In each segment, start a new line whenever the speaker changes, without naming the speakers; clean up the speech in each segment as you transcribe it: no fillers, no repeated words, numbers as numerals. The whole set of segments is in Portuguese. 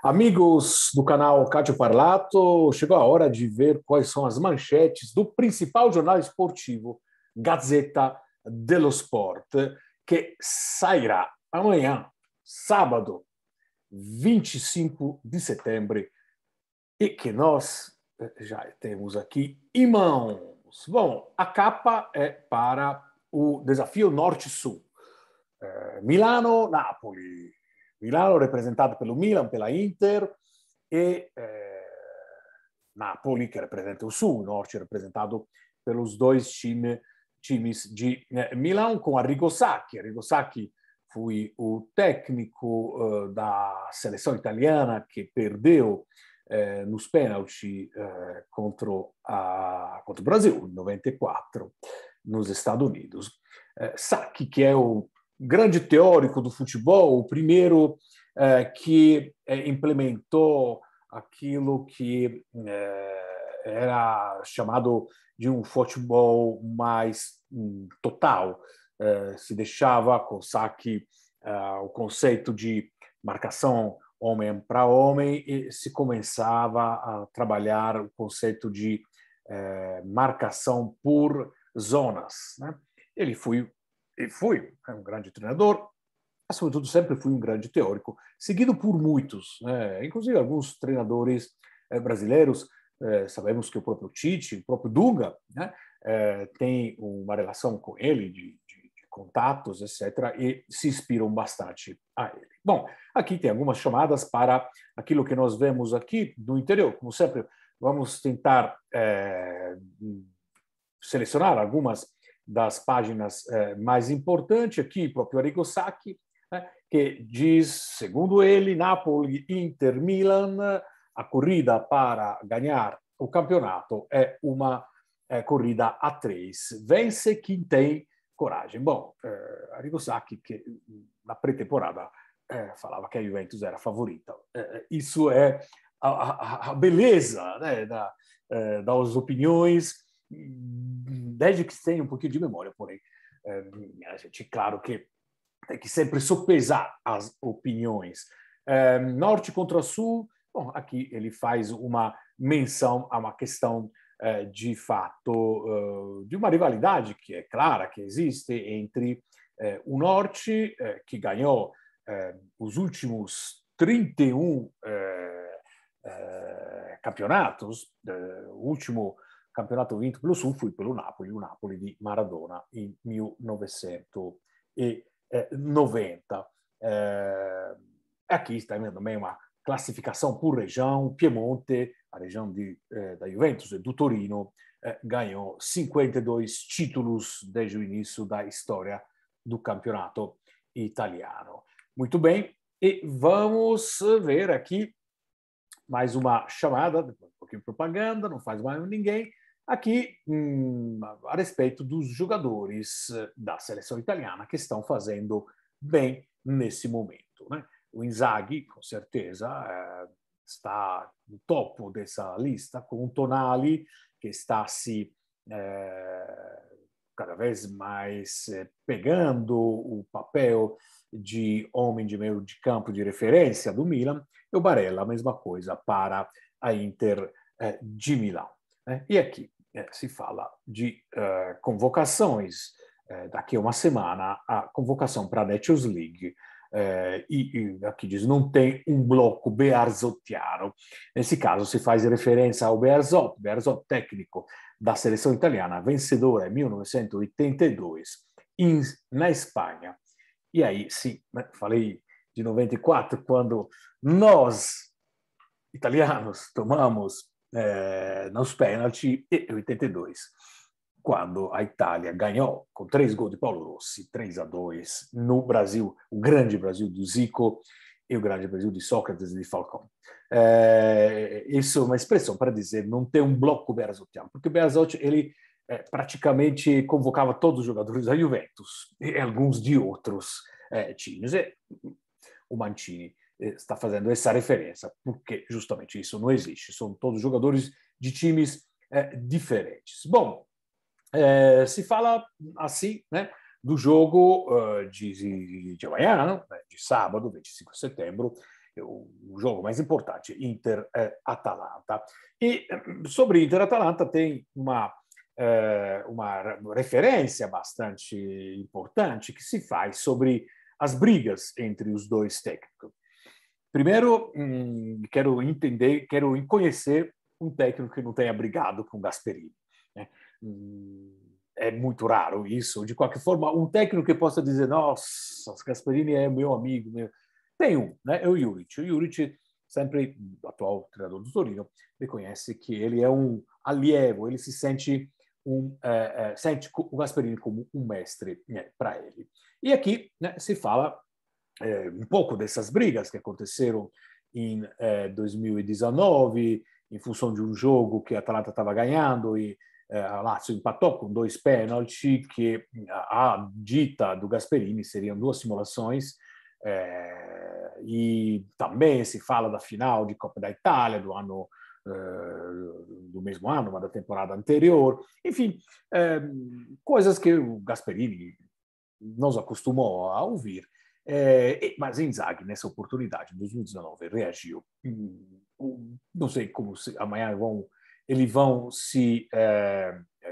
Amigos do canal Cátio Parlato, chegou a hora de ver quais são as manchetes do principal jornal esportivo, Gazzetta dello Sport, que sairá amanhã, sábado, 25 de setembro, e que nós já temos aqui em mãos. Bom, a capa é para o desafio Norte-Sul. Milano-Napoli. Milano representado pelo Milan, pela Inter, e Napoli, que representa o Sul, o Norte representado pelos dois times de Milão, com Arrigo Sacchi. Arrigo Sacchi foi o técnico da seleção italiana que perdeu nos pênaltis contra o Brasil, em 94, nos Estados Unidos. Sacchi, que é o grande teórico do futebol, o primeiro que implementou aquilo que era chamado de um futebol mais total. Se deixava com Sacchi o conceito de marcação homem para homem e se começava a trabalhar o conceito de marcação por zonas, né? Ele foi um grande treinador, mas, sobretudo, sempre foi um grande teórico, seguido por muitos, né? Inclusive alguns treinadores brasileiros. Sabemos que o próprio Tite, o próprio Dunga, né, tem uma relação com ele de contatos, etc., e se inspiram bastante a ele. Bom, aqui tem algumas chamadas para aquilo que nós vemos aqui no interior. Como sempre, vamos tentar selecionar algumas das páginas mais importantes. Aqui, próprio Arrigo Sacchi, né, que diz, segundo ele, Napoli, Inter, Milan, a corrida para ganhar o campeonato é uma corrida a três. Vence quem tem coragem. Bom, Arrigo Sacchi, que na pré-temporada falava que a Juventus era a favorita. Isso é a beleza, né, das opiniões, desde que se tenha um pouquinho de memória, porém. A gente, claro que tem que sempre sopesar as opiniões. Norte contra Sul, bom, aqui ele faz uma menção a uma questão de fato de uma rivalidade que é clara, que existe entre o Norte, que ganhou os últimos 31 campeonatos. O último campeonato vinto pelo Sul foi pelo Napoli, o Napoli di Maradona, em 1990. Aqui está também uma classificação por região. Piemonte, a região da Juventus e do Torino, ganhou 52 títulos desde o início da história do campeonato italiano. Muito bem, e vamos ver aqui mais uma chamada, um pouquinho de propaganda, não faz mais ninguém, aqui a respeito dos jogadores da seleção italiana que estão fazendo bem nesse momento, né? O Inzaghi, com certeza, está no topo dessa lista, com o Tonali, que está se cada vez mais pegando o papel de homem de meio de campo de referência do Milan, e o Barella, a mesma coisa para a Inter de Milão. E aqui se fala de convocações. Daqui a uma semana, a convocação para a Nations League. E aqui diz, não tem um bloco bearzottiano. Nesse caso, se faz referência ao Bearzot técnico da seleção italiana, vencedora em 1982 na Espanha. E aí, sim, falei de 94, quando nós, italianos, tomamos nos pênaltis, e 82, quando a Itália ganhou com 3 gols de Paulo Rossi, 3-2, no Brasil, o grande Brasil do Zico e o grande Brasil de Sócrates e de Falcão. Isso é uma expressão para dizer não ter um bloco bearzottiano, porque o Bearzot, ele praticamente convocava todos os jogadores da Juventus e alguns de outros times. E o Mancini está fazendo essa referência, porque justamente isso não existe. São todos jogadores de times diferentes. Bom, se fala assim, né, do jogo de amanhã, né, de sábado, 25 de setembro, o jogo mais importante, Inter-Atalanta. E sobre Inter-Atalanta tem uma referência bastante importante que se faz sobre as brigas entre os dois técnicos. Primeiro, quero conhecer um técnico que não tenha brigado com o Gasperini, né? É muito raro isso. De qualquer forma, um técnico que possa dizer, nossa, o Gasperini é meu amigo. Tem um, né? É o Juric. O Juric, sempre atual treinador do Torino, reconhece que ele é um allievo, ele se sente sente o Gasperini como um mestre, né, para ele. E aqui, né, se fala um pouco dessas brigas que aconteceram em 2019, em função de um jogo que a Atalanta estava ganhando e a Lazio empatou com 2 pênaltis, que a dita do Gasperini seriam 2 simulações, e também se fala da final de Coppa da Itália do mesmo ano, mas da temporada anterior. Enfim, coisas que o Gasperini nos acostumou a ouvir. Mas Inzaghi, nessa oportunidade, em 2019, reagiu. Não sei como amanhã eles vão se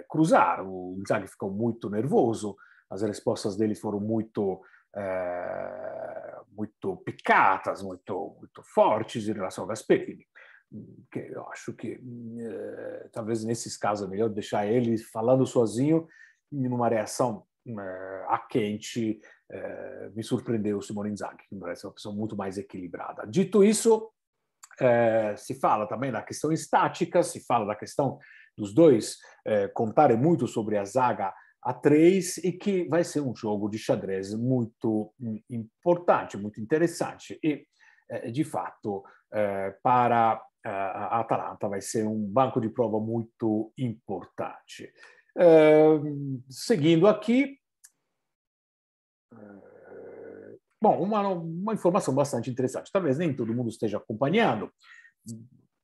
cruzar. O Inzaghi ficou muito nervoso, as respostas dele foram muito picatas, muito fortes em relação ao Gasperini. Que eu acho que talvez nesses casos é melhor deixar ele falando sozinho, numa reação a quente. Me surpreendeu o Simone Inzaghi, que me parece uma pessoa muito mais equilibrada. Dito isso, se fala também da questão estática, se fala da questão dos dois contarem muito sobre a zaga a 3 e que vai ser um jogo de xadrez muito importante, muito interessante. E, de fato, para a Atalanta vai ser um banco de prova muito importante. Seguindo aqui, bom, uma informação bastante interessante. Talvez nem todo mundo esteja acompanhando,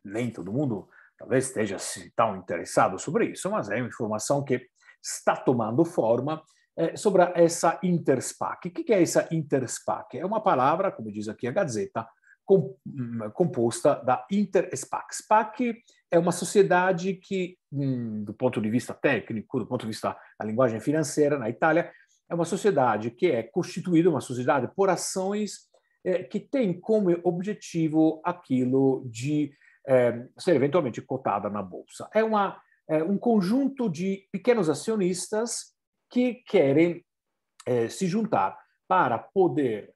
nem todo mundo talvez esteja tão interessado sobre isso, mas é uma informação que está tomando forma sobre essa Interspac. O que é essa Interspac? É uma palavra, como diz aqui a Gazeta, composta da Interspac. SPAC é uma sociedade que, do ponto de vista técnico, do ponto de vista da linguagem financeira, na Itália, é uma sociedade que é constituída, uma sociedade por ações que tem como objetivo aquilo de ser eventualmente cotada na Bolsa. É um conjunto de pequenos acionistas que querem se juntar para poder,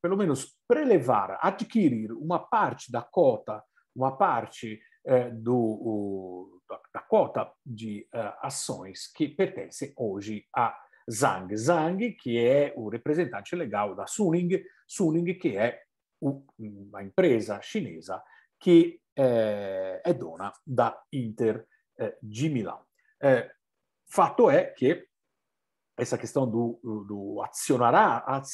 pelo menos, prelevar, adquirir uma parte da cota, uma parte da cota de ações que pertence hoje a Zhang. Zhang, que é o representante legal da Suning, Suning que é uma empresa chinesa que é dona da Inter de Milão. Fato é que essa questão do acionarato,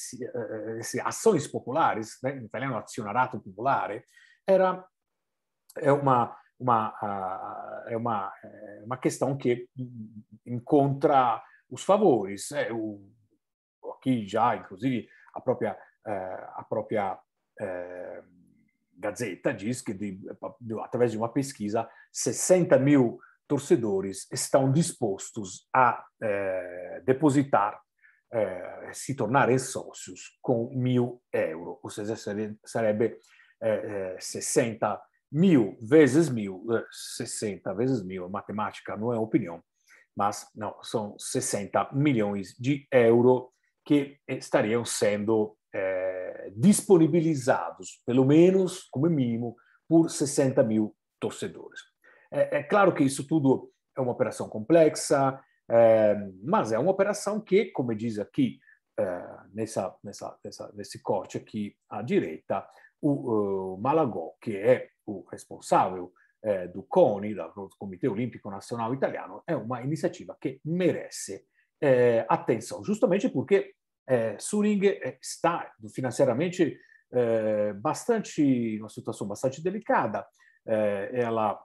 ações populares, né, em italiano azionarato popolare, é uma questão que encontra os favores. Aqui já, inclusive, a própria Gazeta diz que, através de uma pesquisa, 60 mil torcedores estão dispostos a depositar, se tornarem sócios com €1.000, ou seja, sarebbe 60 mil vezes 1.000, 60 vezes 1.000, matemática não é opinião, mas não, são 60 milhões de euros que estariam sendo disponibilizados, pelo menos, como mínimo, por 60 mil torcedores. É claro que isso tudo é uma operação complexa, mas é uma operação que, como diz aqui, nesse corte aqui à direita, o Malagò, que é o responsável do CONI, do Comitê Olímpico Nacional Italiano, é uma iniciativa que merece atenção, justamente porque Suning está financeiramente uma situação bastante delicada. Ela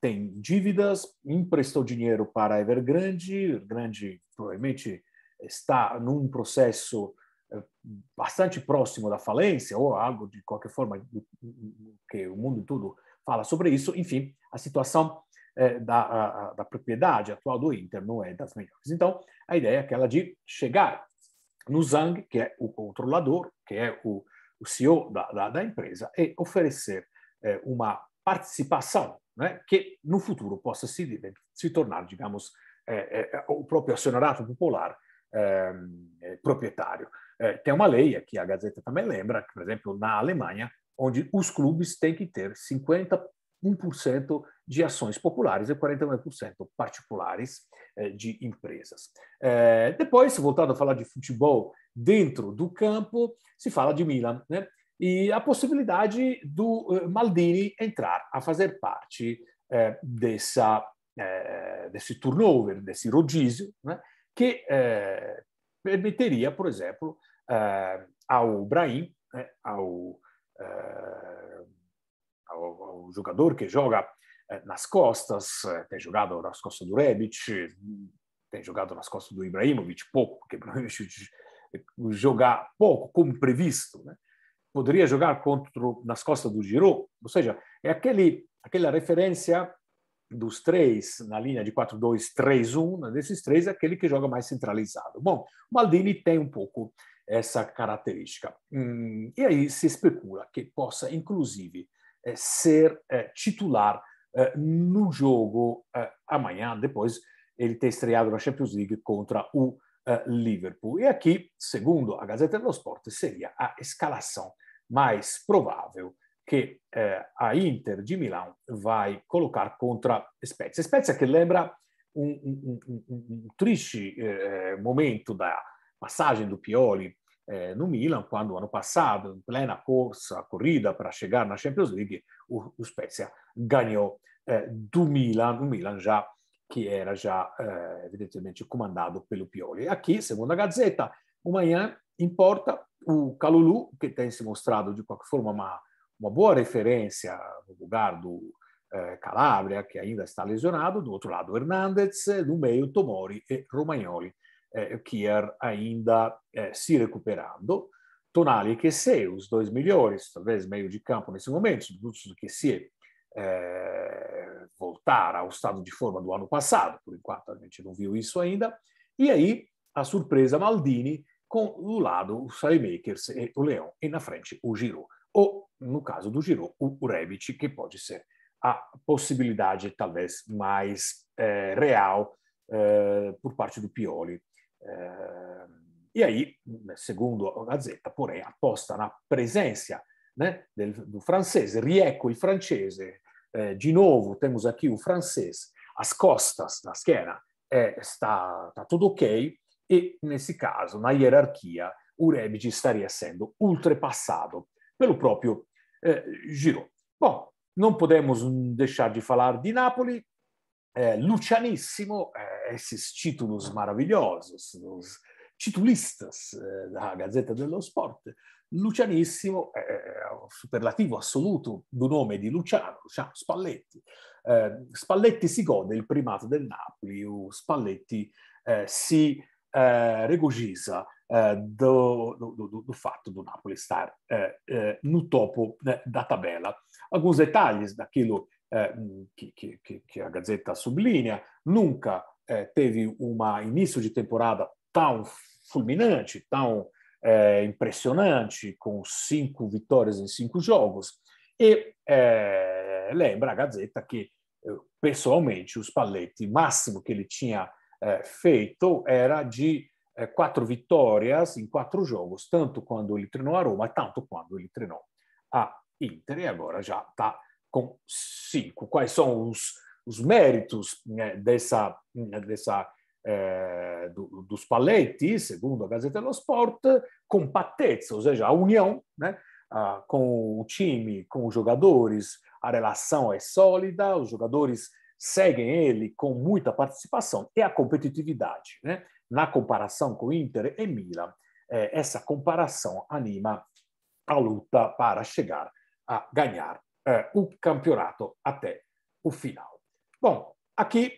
tem dívidas, emprestou dinheiro para a Evergrande, Evergrande provavelmente está num processo bastante próximo da falência, ou algo de qualquer forma que o mundo todo fala sobre isso. Enfim, a situação da propriedade atual do Inter não é das melhores. Então, a ideia é aquela de chegar no Zhang, que é o controlador, que é o CEO da empresa, e oferecer uma participação, né, que no futuro possa se tornar, digamos, o próprio acionariado popular proprietário. Tem uma lei, que a Gazeta também lembra, que, por exemplo, na Alemanha, onde os clubes têm que ter 51% de ações populares e 49% particulares de empresas. Depois, voltando a falar de futebol dentro do campo, se fala de Milan, né? E a possibilidade do Maldini entrar a fazer parte desse turnover, desse rodízio, né? Que permitiria, por exemplo, ao Brahim, né? ao jogador que joga nas costas, tem jogado nas costas do Rebic, tem jogado nas costas do Ibrahimovic pouco, porque Ibrahimovic jogar pouco como previsto, né? Poderia jogar nas costas do Giroud, ou seja, é aquela referência dos três na linha de 4-2-3-1, né? Desses três, é aquele que joga mais centralizado. Bom, o Maldini tem um pouco essa característica. E aí se especula que possa, inclusive, ser titular no jogo amanhã, depois ele ter estreado na Champions League contra o Liverpool. E aqui, segundo a Gazzetta dello Sport, seria a escalação mais provável que a Inter de Milão vai colocar contra Spezia. Spezia que lembra um triste momento da passagem do Pioli no Milan, quando ano passado, em plena corrida para chegar na Champions League, o Spezia ganhou do Milan, o Milan já que era já evidentemente comandado pelo Pioli. Aqui, segundo a Gazzetta, amanhã importa o Kalulu, que tem se mostrado de qualquer forma uma boa referência no lugar do Calabria, que ainda está lesionado, do outro lado Hernandez, no meio Tomori e Romagnoli, Kier ainda se recuperando. Tonali e Kessié, os dois melhores, talvez meio de campo nesse momento, sobretudo Kessié voltar ao estado de forma do ano passado, por enquanto a gente não viu isso ainda, e aí a surpresa Maldini com do lado os Saelmakers e o Leão, e na frente o Giroud, ou no caso do Giroud, o Rebic, que pode ser a possibilidade talvez mais real por parte do Pioli. E aí, segundo a Gazzetta, porém, apposta na presença, né, do francês, riecco il francese, de novo temos aqui o francês, as costas, na schiena, está tudo ok, e nesse caso, na hierarquia, o Rebic estaria sendo ultrapassado pelo próprio Giroud. Bom, não podemos deixar de falar de Napoli, Lucianissimo, esses títulos maravilhosos, os titulistas da Gazzetta dello Sport. Lucianissimo è un superlativo assoluto do nome di Luciano Spalletti. Spalletti si gode il primato del Napoli, o Spalletti si regozija do fato do Napoli estar no topo da tabela. Alguns detalhes daquilo que a Gazzetta sublinea: nunca teve um início de temporada tão fulminante, tão impressionante, com 5 vitórias em 5 jogos. E lembra a Gazzetta que, pessoalmente, o Spalletti, o máximo que ele tinha feito era de 4 vitórias em 4 jogos, tanto quando ele treinou a Roma, tanto quando ele treinou a Inter, e agora já está com 5. Quais são os méritos do Spalletti, segundo a Gazzetta dello Sport? Compattezza, ou seja, a união, né, com o time, com os jogadores, a relação é sólida, os jogadores seguem ele com muita participação, e a competitividade, né? Na comparação com Inter e Milan, essa comparação anima a luta para chegar a ganhar o campeonato até o final. Bom, aqui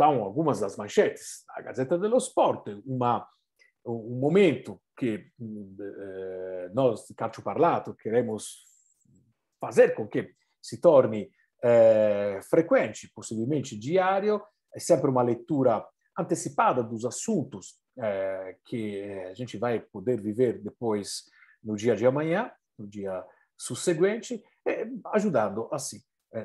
Então, algumas das manchetes da Gazzetta dello Sport, um momento que nós, de Calcio Parlato, queremos fazer com que se torne frequente, possivelmente diário, é sempre uma leitura antecipada dos assuntos que a gente vai poder viver depois no dia de amanhã, no dia subsequente, ajudando assim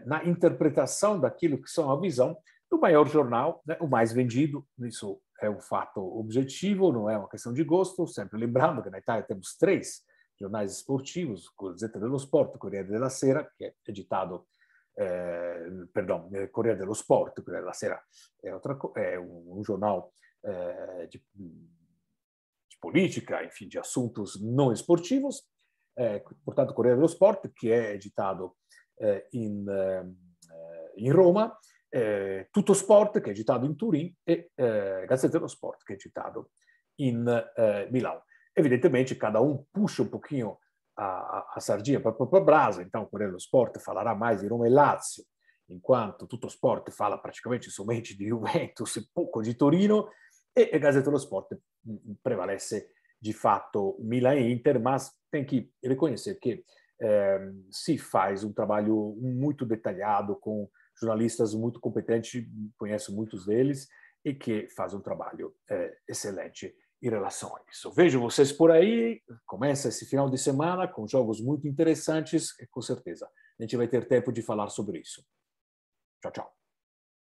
na interpretação daquilo que são a visão do maior jornal, né, o mais vendido. Isso é um fato objetivo, não é uma questão de gosto, sempre lembrando que na Itália temos 3 jornais esportivos, Gazzetta dello Sport, Corriere della Sera, que é editado, Corriere dello Sport, Corriere della Sera é um jornal de política, enfim, de assuntos não esportivos, portanto, Corriere dello Sport, que é editado em Roma, Tutto Sport, que é editado em Turim, e Gazzetta dello Sport, que é editado em Milão. Evidentemente, cada um puxa um pouquinho a sardinha para a própria brasa, então o Corriere dello Sport falará mais de Roma e Lazio, enquanto Tutto Sport fala praticamente somente di Juventus e pouco di Torino, e Gazzetta dello Sport prevalece de fato Milan e Inter, mas tem que reconhecer que se faz um trabalho muito detalhado, com jornalistas muito competentes, conheço muitos deles, e que faz um trabalho excelente em relação a isso. Vejo vocês por aí, começa esse final de semana com jogos muito interessantes, e com certeza a gente vai ter tempo de falar sobre isso. Tchau, tchau.